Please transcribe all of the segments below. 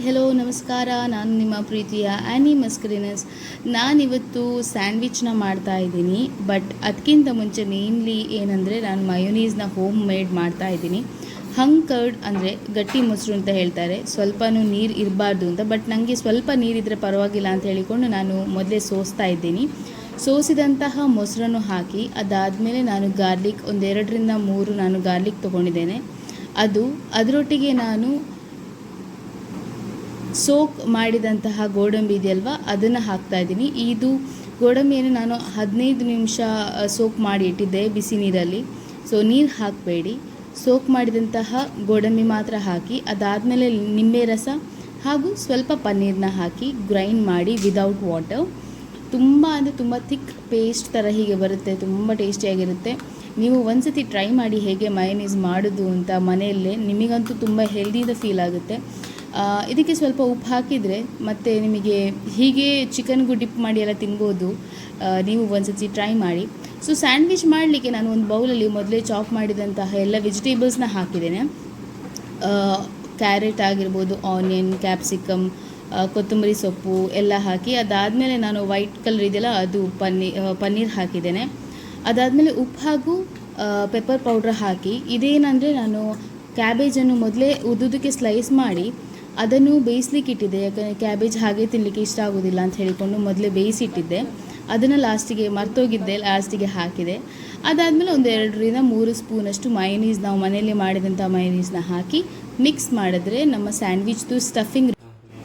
Hello ನಮಸ್ಕಾರ. ನಾನು ನಿಮ್ಮ ಪ್ರೀತಿಯ ಆ್ಯನಿ ಮಸ್ಕರಿನಸ್. ನಾನಿವತ್ತು ಸ್ಯಾಂಡ್ವಿಚ್ನ ಮಾಡ್ತಾ ಇದ್ದೀನಿ. ಬಟ್ ಅದಕ್ಕಿಂತ ಮುಂಚೆ ಮೇನ್ಲಿ ಏನಂದರೆ ನಾನು ಮಯೋನೀಸ್ನ ಹೋಮ್ ಮೇಡ್ ಮಾಡ್ತಾ ಇದ್ದೀನಿ. ಹಂಗ್ ಕರ್ಡ್ ಅಂದರೆ ಗಟ್ಟಿ ಮೊಸರು ಅಂತ ಹೇಳ್ತಾರೆ. ಸ್ವಲ್ಪನೂ ನೀರು ಇರಬಾರ್ದು ಅಂತ. ಬಟ್ ನನಗೆ ಸ್ವಲ್ಪ ನೀರಿದ್ದರೆ ಪರವಾಗಿಲ್ಲ ಅಂತ ಹೇಳಿಕೊಂಡು ನಾನು ಮೊದಲೇ ಸೋಸ್ತಾ ಇದ್ದೀನಿ. ಸೋಸಿದಂತಹ ಮೊಸರನ್ನು ಹಾಕಿ ಅದಾದಮೇಲೆ ನಾನು ಗಾರ್ಲಿಕ್ 2-3 ನಾನು ಗಾರ್ಲಿಕ್ ತೊಗೊಂಡಿದ್ದೇನೆ. ಅದರೊಟ್ಟಿಗೆ ನಾನು ಸೋಕ್ ಮಾಡಿದಂತಹ ಗೋಡಂಬಿ ಇದೆಯಲ್ವ ಅದನ್ನು ಹಾಕ್ತಾಯಿದ್ದೀನಿ. ಇದು ಗೋಡಂಬಿಯನ್ನು ನಾನು 15 ನಿಮಿಷ ಸೋಕ್ ಮಾಡಿ ಇಟ್ಟಿದ್ದೆ ಬಿಸಿ ನೀರಲ್ಲಿ. ಸೊ ನೀರು ಹಾಕಬೇಡಿ, ಸೋಕ್ ಮಾಡಿದಂತಹ ಗೋಡಂಬಿ ಮಾತ್ರ ಹಾಕಿ ಅದಾದಮೇಲೆ ನಿಂಬೆ ರಸ ಹಾಗೂ ಸ್ವಲ್ಪ ಪನ್ನೀರನ್ನ ಹಾಕಿ ಗ್ರೈಂಡ್ ಮಾಡಿ ವಿದೌಟ್ ವಾಟರ್. ತುಂಬ ಅಂದರೆ ತುಂಬ ಥಿಕ್ ಪೇಸ್ಟ್ ಥರ ಹೀಗೆ ಬರುತ್ತೆ. ತುಂಬ ಟೇಸ್ಟಿಯಾಗಿರುತ್ತೆ. ನೀವು ಒಂದ್ಸತಿ ಟ್ರೈ ಮಾಡಿ ಹೇಗೆ ಮಯೋನೀಸ್ ಮಾಡೋದು ಅಂತ ಮನೆಯಲ್ಲೇ. ನಿಮಗಂತೂ ತುಂಬ ಹೆಲ್ದಿದ ಫೀಲ್ ಆಗುತ್ತೆ. ಇದಕ್ಕೆ ಸ್ವಲ್ಪ ಉಪ್ಪು ಹಾಕಿದರೆ ಮತ್ತು ನಿಮಗೆ ಹೀಗೆ ಚಿಕನ್ಗೂ ಡಿಪ್ ಮಾಡಿ ಎಲ್ಲ ತಿನ್ಬೋದು. ನೀವು ಒಂದ್ಸತಿ ಟ್ರೈ ಮಾಡಿ. ಸೊ ಸ್ಯಾಂಡ್ವಿಚ್ ಮಾಡಲಿಕ್ಕೆ ನಾನು ಒಂದು ಬೌಲಲ್ಲಿ ಮೊದಲೇ ಚಾಪ್ ಮಾಡಿದಂತಹ ಎಲ್ಲ ವೆಜಿಟೇಬಲ್ಸ್ನ ಹಾಕಿದ್ದೇನೆ. ಕ್ಯಾರೆಟ್ ಆಗಿರ್ಬೋದು, ಆನಿಯನ್, ಕ್ಯಾಪ್ಸಿಕಮ್, ಕೊತ್ತಂಬರಿ ಸೊಪ್ಪು ಎಲ್ಲ ಹಾಕಿ ಅದಾದಮೇಲೆ ನಾನು ವೈಟ್ ಕಲರ್ ಇದೆಯಲ್ಲ ಅದು ಪನ್ನೀರ್ ಹಾಕಿದ್ದೇನೆ. ಅದಾದಮೇಲೆ ಉಪ್ಪು ಹಾಗೂ ಪೆಪ್ಪರ್ ಪೌಡ್ರ್ ಹಾಕಿ ಇದೇನಂದರೆ ನಾನು ಕ್ಯಾಬೇಜನ್ನು ಮೊದಲೇ ಉದ್ದುದಕ್ಕೆ ಸ್ಲೈಸ್ ಮಾಡಿ ಅದನ್ನು ಬೇಯಿಸ್ಲಿಕ್ಕೆ ಇಟ್ಟಿದ್ದೆ. ಯಾಕಂದರೆ ಕ್ಯಾಬೇಜ್ ಹಾಗೆ ತಿನ್ನಲಿಕ್ಕೆ ಇಷ್ಟ ಆಗೋದಿಲ್ಲ ಅಂತ ಹೇಳಿಕೊಂಡು ಮೊದಲೇ ಬೇಯಿಸಿಟ್ಟಿದ್ದೆ. ಅದನ್ನು ಲಾಸ್ಟಿಗೆ ಮರ್ತೋಗಿದ್ದೆ, ಲಾಸ್ಟಿಗೆ ಹಾಕಿದೆ. ಅದಾದಮೇಲೆ 2-3 ಸ್ಪೂನಷ್ಟು ಮಯೋನೀಸ್, ನಾವು ಮನೆಯಲ್ಲೇ ಮಾಡಿದಂಥ ಮಯೋನೀಸ್ನ ಹಾಕಿ ಮಿಕ್ಸ್ ಮಾಡಿದ್ರೆ ನಮ್ಮ ಸ್ಯಾಂಡ್ವಿಚ್ದು ಸ್ಟಫಿಂಗ್.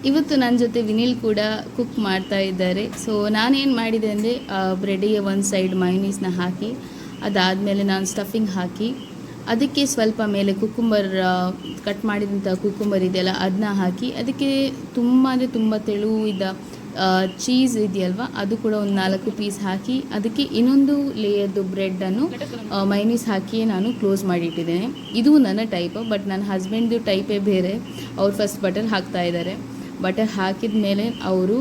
ಇವತ್ತು ನನ್ನ ಜೊತೆ ವಿನಿಲ್ ಕೂಡ ಕುಕ್ ಮಾಡ್ತಾ ಇದ್ದಾರೆ. ಸೊ ನಾನೇನು ಮಾಡಿದೆ ಅಂದರೆ ಬ್ರೆಡ್ಡಿಗೆ ಒಂದು ಸೈಡ್ ಮಯೋನೀಸ್ನ ಹಾಕಿ ಅದಾದಮೇಲೆ ನಾನು ಸ್ಟಫಿಂಗ್ ಹಾಕಿ ಅದಕ್ಕೆ ಸ್ವಲ್ಪ ಮೇಲೆ ಕುಕ್ಕುಂಬರ್, ಕಟ್ ಮಾಡಿದಂಥ ಕುಕ್ಕುಂಬರ್ ಇದೆಯಲ್ಲ ಅದನ್ನ ಹಾಕಿ ಅದಕ್ಕೆ ತುಂಬ ಅಂದರೆ ತುಂಬ ತೆಳುವಿದ ಚೀಸ್ ಇದೆಯಲ್ವ ಅದು ಕೂಡ ಒಂದು 4 ಪೀಸ್ ಹಾಕಿ ಅದಕ್ಕೆ ಇನ್ನೊಂದು ಲೇಯರ್ದು ಬ್ರೆಡ್ಡನ್ನು ಮಯೋನೀಸ್ ಹಾಕಿಯೇ ನಾನು ಕ್ಲೋಸ್ ಮಾಡಿಟ್ಟಿದ್ದೇನೆ. ಇದು ನನ್ನ ಟೈಪ್. ಬಟ್ ನನ್ನ ಹಸ್ಬೆಂಡ್ದು ಟೈಪೇ ಬೇರೆ. ಅವ್ರು ಫಸ್ಟ್ ಬಟರ್ ಹಾಕ್ತಾ ಇದ್ದಾರೆ. ಬಟರ್ ಹಾಕಿದ ಮೇಲೆ ಅವರು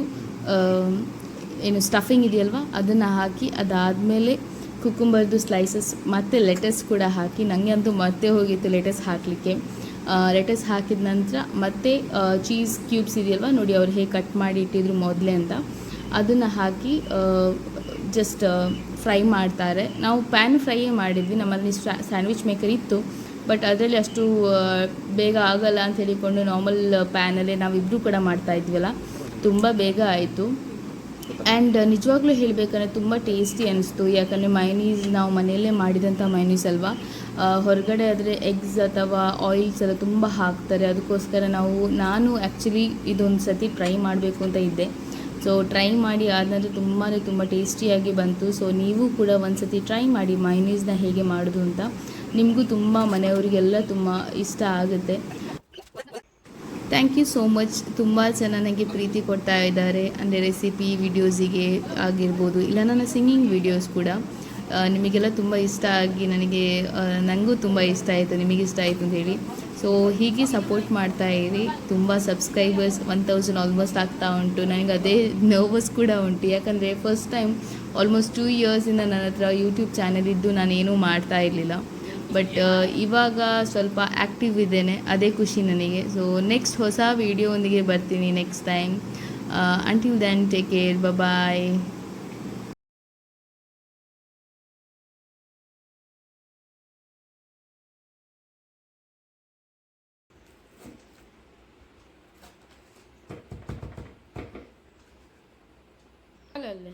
ಏನು ಸ್ಟಫಿಂಗ್ ಇದೆಯಲ್ವ ಅದನ್ನು ಹಾಕಿ ಅದಾದಮೇಲೆ ಕುಕ್ಕುಂಬರ್ದು ಸ್ಲೈಸಸ್ ಮತ್ತು ಲೆಟಸ್ ಕೂಡ ಹಾಕಿ, ನನಗೆ ಅಂತೂ ಮತ್ತೆ ಹೋಗಿತ್ತು ಲೆಟಸ್ ಹಾಕಲಿಕ್ಕೆ. ಲೆಟಸ್ ಹಾಕಿದ ನಂತರ ಮತ್ತೆ ಚೀಸ್ ಕ್ಯೂಬ್ಸ್ ಇದೆಯಲ್ವ ನೋಡಿ ಅವ್ರು ಹೇಗೆ ಕಟ್ ಮಾಡಿ ಇಟ್ಟಿದ್ರು ಮೊದಲೇ ಅಂತ ಅದನ್ನು ಹಾಕಿ ಜಸ್ಟ್ ಫ್ರೈ ಮಾಡ್ತಾರೆ. ನಾವು ಪ್ಯಾನ್ ಫ್ರೈಯೇ ಮಾಡಿದ್ವಿ. ನಮ್ಮಲ್ಲಿ ಸ್ಯಾಂಡ್ವಿಚ್ ಮೇಕರ್ ಇತ್ತು, ಬಟ್ ಅದರಲ್ಲಿ ಅಷ್ಟು ಬೇಗ ಆಗಲ್ಲ ಅಂತ ಹೇಳಿಕೊಂಡು ನಾರ್ಮಲ್ ಪ್ಯಾನಲ್ಲೇ ನಾವಿಬ್ಬರು ಕೂಡ ಮಾಡ್ತಾ ಇದ್ವಲ್ಲ, ತುಂಬ ಬೇಗ ಆಯಿತು. ಆ್ಯಂಡ್ ನಿಜವಾಗ್ಲೂ ಹೇಳಬೇಕಂದ್ರೆ ತುಂಬ ಟೇಸ್ಟಿ ಅನ್ನಿಸ್ತು. ಯಾಕಂದರೆ ಮಯೋನೀಸ್ ನಾವು ಮನೆಯಲ್ಲೇ ಮಾಡಿದಂಥ ಮಯೋನೀಸ್ ಅಲ್ವಾ. ಹೊರಗಡೆ ಆದರೆ ಎಗ್ಸ್ ಅಥವಾ ಆಯಿಲ್ಸ್ ಎಲ್ಲ ತುಂಬ ಹಾಕ್ತಾರೆ. ಅದಕ್ಕೋಸ್ಕರ ನಾನು ಆ್ಯಕ್ಚುಲಿ ಇದೊಂದು ಸತಿ ಟ್ರೈ ಮಾಡಬೇಕು ಅಂತ ಇದ್ದೆ. ಸೊ ಟ್ರೈ ಮಾಡಿ ಆದ ತುಂಬ ಟೇಸ್ಟಿಯಾಗಿ ಬಂತು. ಸೊ ನೀವು ಕೂಡ ಒಂದು ಸತಿ ಟ್ರೈ ಮಾಡಿ ಮಯೋನೀಸ್ನ ಹೇಗೆ ಮಾಡೋದು ಅಂತ. ನಿಮಗೂ ತುಂಬ ಮನೆಯವರಿಗೆಲ್ಲ ತುಂಬ ಇಷ್ಟ ಆಗುತ್ತೆ. Thank you so much. ತುಂಬ ಜನ ನನಗೆ ಪ್ರೀತಿ ಕೊಡ್ತಾ ಇದ್ದಾರೆ. ಅಂದರೆ ರೆಸಿಪಿ ವಿಡಿಯೋಸಿಗೆ ಆಗಿರ್ಬೋದು, ಇಲ್ಲ ನನ್ನ ಸಿಂಗಿಂಗ್ ವಿಡಿಯೋಸ್ ಕೂಡ ನಿಮಗೆಲ್ಲ ತುಂಬ ಇಷ್ಟ ಆಗಿ ನನಗೂ ತುಂಬ ಇಷ್ಟ ಆಯಿತು, ನಿಮಗೆ ಇಷ್ಟ ಆಯಿತು ಅಂತ ಹೇಳಿ. ಸೊ ಹೀಗೆ ಸಪೋರ್ಟ್ ಮಾಡ್ತಾ ಇರಿ. ತುಂಬ ಸಬ್ಸ್ಕ್ರೈಬರ್ಸ್ 1000 ಆಲ್ಮೋಸ್ಟ್ ಆಗ್ತಾ ಉಂಟು. ನನಗೆ ಅದೇ ನರ್ವಸ್ ಕೂಡ ಉಂಟು. ಯಾಕಂದರೆ ಫಸ್ಟ್ ಟೈಮ್ ಆಲ್ಮೋಸ್ಟ್ 2 ಇಯರ್ಸಿಂದ ನನ್ನ ಹತ್ರ ಯೂಟ್ಯೂಬ್ ಚಾನಲ್ ಇದ್ದು ನಾನೇನೂ ಮಾಡ್ತಾ ಇರಲಿಲ್ಲ. ಬಟ್ ಇವಾಗ ಸ್ವಲ್ಪ ಆ್ಯಕ್ಟಿವ್ ಇದ್ದೇನೆ, ಅದೇ ಖುಷಿ ನನಗೆ. ಸೊ ನೆಕ್ಸ್ಟ್ ಹೊಸ ವೀಡಿಯೋಂದಿಗೆ ಬರ್ತೀನಿ next time. Until then take care, bye. ಅಲ್ಲೇ